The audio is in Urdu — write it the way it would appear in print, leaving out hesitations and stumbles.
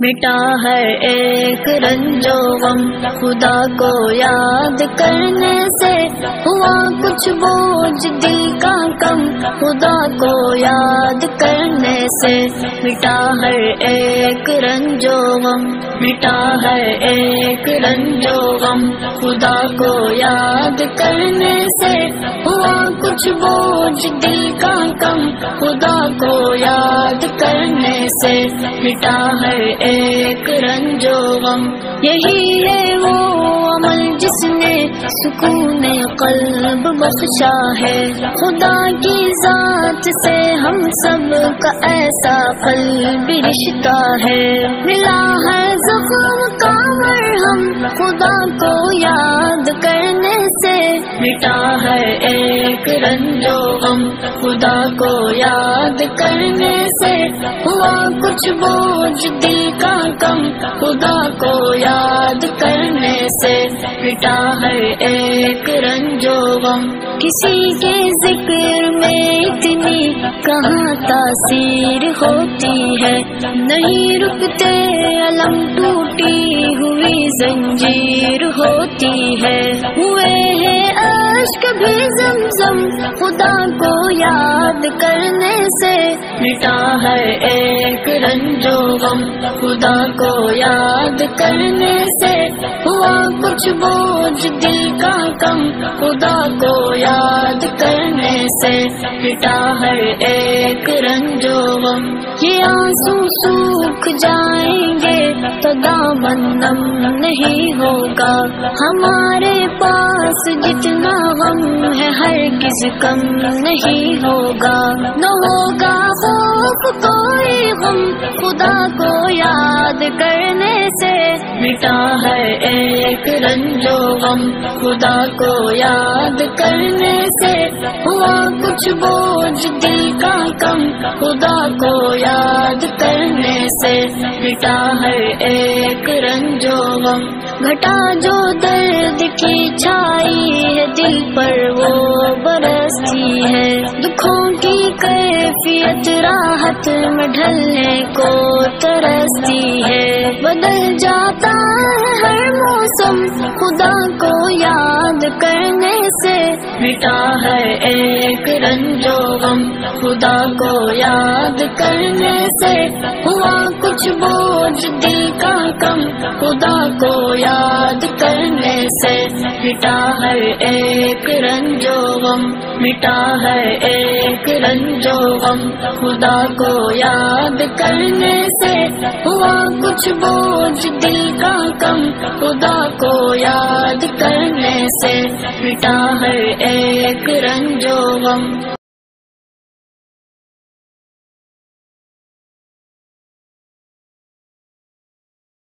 مٹا ہے ایک رنج و غم، خدا کو یاد کرنے سے ہوا کچھ بوجھ دل کا کم، خدا کو یاد کرنے سے مٹا ہے ایک رنج و غم، مٹا ہے ایک رنج و غم، خدا کو یاد کرنے سے ہوا کچھ بوجھ دل کا کم، خدا کو یاد کرنے سے مٹا ہے ایک رنج و غم۔ یہی ہے وہ عمل جس نے سکون قلب بخشا ہے، خدا کی ذات سے ہم سب کا ایسا قلبی رشتہ ہے، ملا ہے زخم کا مرہم، خدا کو یاد کرنے سے مٹا ہے ایک رنج و غم، خدا کو یاد کرنے سے ہوا کچھ بوجھ دل کا کم، خدا کو یاد کرنے سے مٹا ہے ایک رنج و غم۔ کسی کے ذکر میں اتنی کہاں تاثیر ہوتی ہے، نہیں رکتے علم ٹوٹی ہوئی زنجیر ہوتی ہے، ہوئے ہیں اشک بھی زمزم، خدا کو یاد کرنے سے مٹا ہے ایک رنج و غم، خدا کو یاد کرنے سے ہوا کچھ بوجھ دل کا کم، خدا کو یاد کرنے سے مٹا ہے ایک رنج و غم۔ یہ آنسو سوکھ جائیں گے تو دامن نم نہیں ہوگا، ہمارے پاس جتنا غم ہے ہرگز کم نہیں ہوگا، نہ ہوگا خوف کوئی غم، خدا کو یاد کرنے سے مٹا ہے ایک رنج و غم، خدا کو یاد کرنے سے ہوا کچھ بوجھ دل کا کم، خدا کو یاد کرنے سے مٹا ہے ایک رنج و غم۔ گھٹا جو درد کی چھائی ہے دل پر وہ برستی ہے، دکھوں کی کیفیت راحت میں ڈھلنے کو ترستی ہے، بدل جاتا ہے ہر موسم، خدا کو یاد کرنے سے مٹا ہے ایک رنج و غم، خدا کو یاد کرنے سے ہوا کچھ بوجھ دل کا کم، خدا کو یاد کرنے سے مٹا ہے ایک رنج و غم، مٹا ہے ایک رنج و غم، خدا کو یاد کرنے سے ہوا کچھ بوجھ دل کا کم، خدا کو یاد کرنے سے مٹا ہے ایک رنج و غم۔